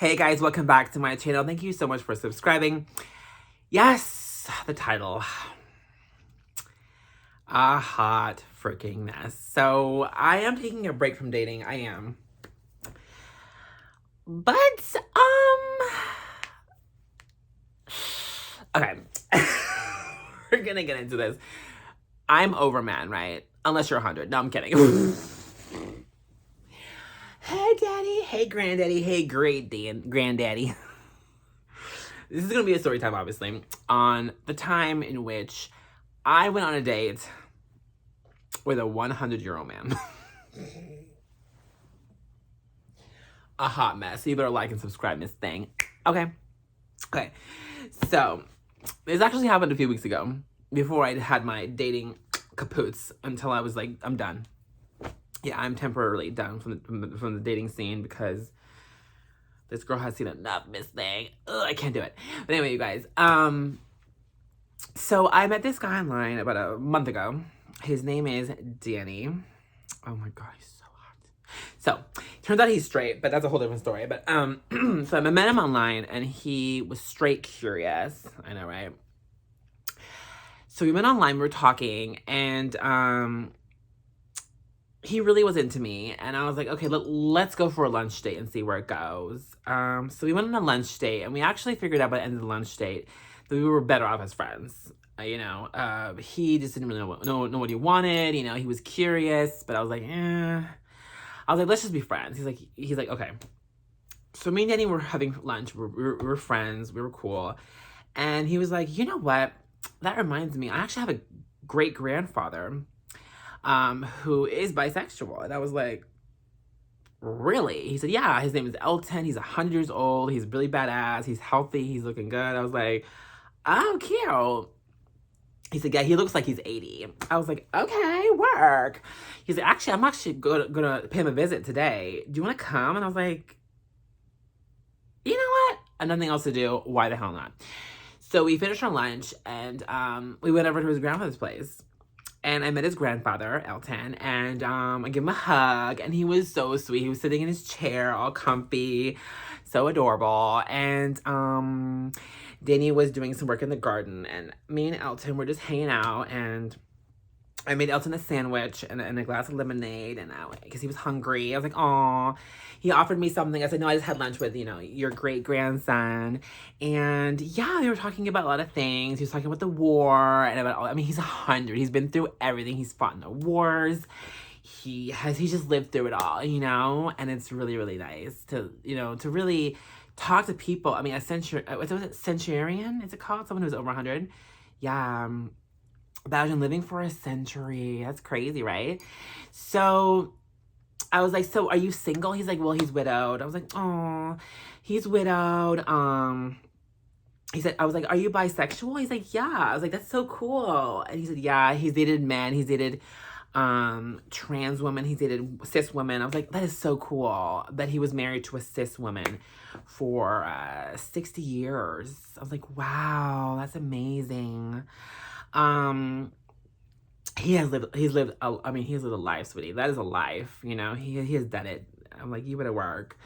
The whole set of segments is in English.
Hey guys, welcome back to my channel. Thank you so much for subscribing. Yes, the title. A hot freaking mess. So I am taking a break from dating. I am. But, okay. We're gonna get into this. I'm over man, right? Unless you're 100. No, I'm kidding. Hey daddy, hey granddaddy, hey granddaddy. This is gonna be a story time, obviously, on the time in which I went on a date with a 100-year-old man. A hot mess. So you better like and subscribe, Miss Thing. Okay. So this actually happened a few weeks ago, before I had my dating kapoots, until I was like, I'm done. Yeah, I'm temporarily done from the dating scene because this girl has seen enough, Miss Thing. Ugh, I can't do it. But anyway, you guys. So I met this guy online about a month ago. His name is Danny. Oh my god, he's so hot. So turns out he's straight, but that's a whole different story. But so I met him online, and he was straight curious. I know, right? So we went online. We were talking, and he really was into me, and I was like, okay, let's go for a lunch date and see where it goes. So we went on a lunch date, and we actually figured out by the end of the lunch date that we were better off as friends. He just didn't really know what he wanted. You know, he was curious, but I was like, I was like, let's just be friends. He's like, okay. So me and Danny were having lunch. We were friends. We were cool. And he was like, you know what? That reminds me, I actually have a great grandfather who is bisexual. And I was like, really? He said, yeah, his name is Elton. He's 100 years old. He's really badass. He's healthy. He's looking good. I was like, oh, cute. He said, yeah, he looks like he's 80. I was like, okay, work. He's like, actually, I'm actually gonna pay him a visit today. Do you want to come? And I was like, you know what? I have nothing else to do. Why the hell not? So we finished our lunch, and we went over to his grandfather's place. And I met his grandfather, Elton, and I gave him a hug, and he was so sweet. He was sitting in his chair, all comfy, so adorable. And Danny was doing some work in the garden, and me and Elton were just hanging out, and I made Elton a sandwich and a glass of lemonade, and because he was hungry. I was like, aw. He offered me something. I said, no, I just had lunch with, your great-grandson. And yeah, they were talking about a lot of things. He was talking about the war and about he's 100. He's been through everything. He's fought in the wars. He's just lived through it all, and it's really, really nice to really talk to people. I mean, was it centurion? Is it called? Someone who's over 100? Yeah. Imagine living for a century. That's crazy, right? So I was like, so are you single? He's like, well, he's widowed. I was like, oh, he's widowed. He said, I was like, are you bisexual? He's like, yeah. I was like, that's so cool. And he said, yeah, he's dated men. He's dated trans women. He's dated cis women. I was like, that is so cool that he was married to a cis woman for 60 years. I was like, wow, that's amazing. He's lived a life, sweetie. That is a life, he has done it. I'm like, you better work.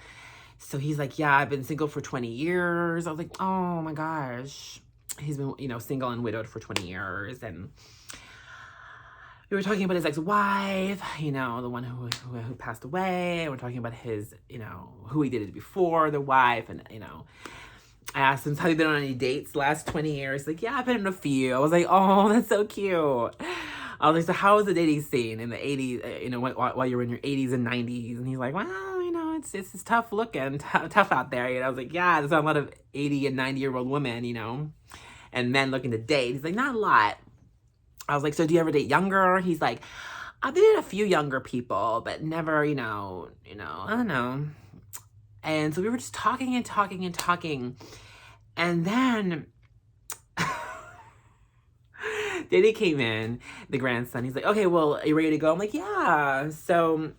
So he's like, yeah, I've been single for 20 years. I was like, oh my gosh. He's been, single and widowed for 20 years. And we were talking about his ex-wife, the one who passed away. We're talking about his, who he dated before the wife. And, I asked him, have you been on any dates the last 20 years? Like, yeah, I've been on a few. I was like, oh, that's so cute. I was like, so how was the dating scene in the 80s, while you were in your 80s and 90s? And he's like, well, it's tough looking, tough out there. I was like, yeah, there's a lot of 80 and 90-year-old women, and men looking to date. He's like, not a lot. I was like, so do you ever date younger? He's like, I've dated a few younger people, but never, I don't know. And so we were just talking and talking and talking. And then Danny came in, the grandson. He's like, okay, well, are you ready to go? I'm like, yeah. So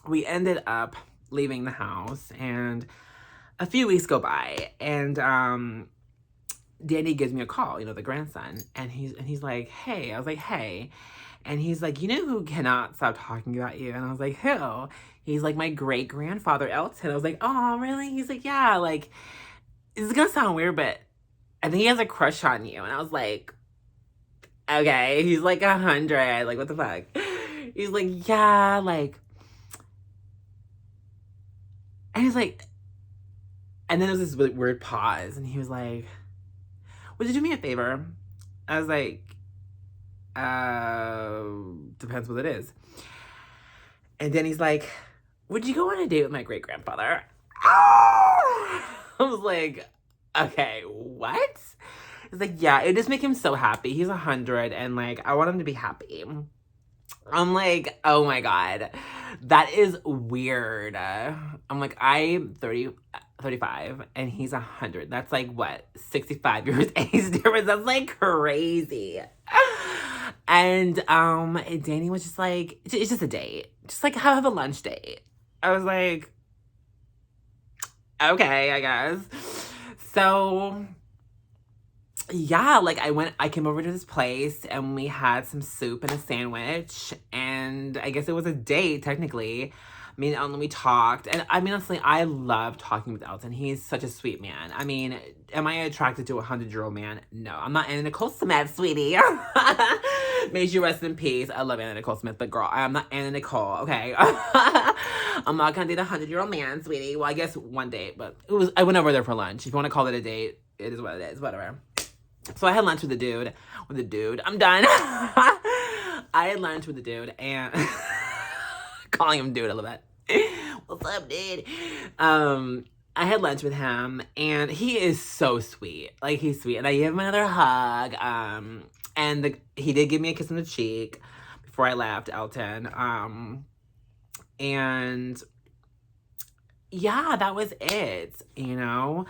we ended up leaving the house, and a few weeks go by, and Danny gives me a call, the grandson, and he's like, hey. I was like, hey. And he's like, you know who cannot stop talking about you? And I was like, who? he's like my great grandfather, Elton. I was like, oh, really? He's like, yeah, like, this is gonna sound weird, but I think he has a crush on you. And I was like, okay. He's like 100. Like, what the fuck? He's like, yeah, like, and he's like, and then there was this really weird pause, and he was like, would you do me a favor? I was like, depends what it is. And then he's like, would you go on a date with my great grandfather? I was like, okay, what? He's like, yeah, it just make him so happy. He's 100, and like, I want him to be happy. I'm like, oh my God, that is weird. I'm like, I'm 35, and he's 100. That's like, what, 65 years age difference? That's like crazy. And Danny was just like, it's just a date. Just like have a lunch date. I was like, okay, I guess. So yeah, like I came over to this place and we had some soup and a sandwich, and I guess it was a date technically. I mean, we talked, and I mean, honestly, I love talking with Elton. He's such a sweet man. I mean, am I attracted to a 100-year-old man? No, I'm not Anna Nicole Smith, sweetie. May she rest in peace. I love Anna Nicole Smith, but girl, I'm not Anna Nicole, okay? I'm not gonna date a 100-year-old man, sweetie. Well, I guess one date, but I went over there for lunch. If you want to call it a date, it is what it is, whatever. So I had lunch with the dude. I'm done. I had lunch with the dude, and calling him dude a little bit. What's up, dude? I had lunch with him, and he is so sweet. Like, he's sweet. And I gave him another hug. And he did give me a kiss on the cheek before I left, Elton. And yeah, that was it, you know?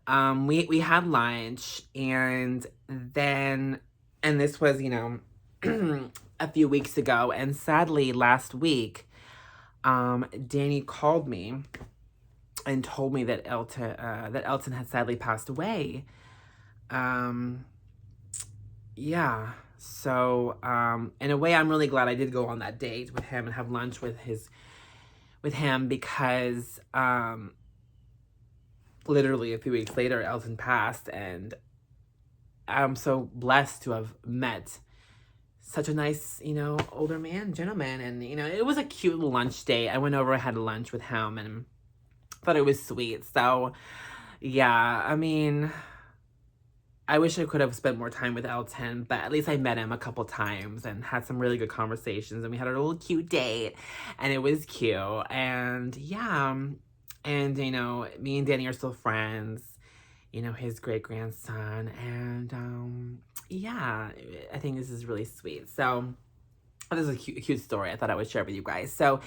We had lunch, and then, and this was, you know, a few weeks ago, and sadly last week, Danny called me and told me that Elton had sadly passed away. Yeah, so, in a way, I'm really glad I did go on that date with him and have lunch with him, because, literally a few weeks later, Elton passed, and I'm so blessed to have met such a nice, you know, older gentleman, and, you know, it was a cute little lunch date. I went over, had lunch with him, and thought it was sweet. So, yeah, I mean, I wish I could have spent more time with Elton, but at least I met him a couple times and had some really good conversations, and we had a little cute date, and it was cute, and yeah. And, you know, me and Danny are still friends, you know, his great-grandson. And, yeah, I think this is really sweet. So, this is a cute story I thought I would share with you guys. So,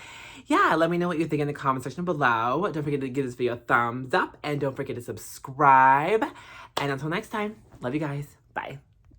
yeah, let me know what you think in the comment section below. Don't forget to give this video a thumbs up. And don't forget to subscribe. And until next time, love you guys. Bye.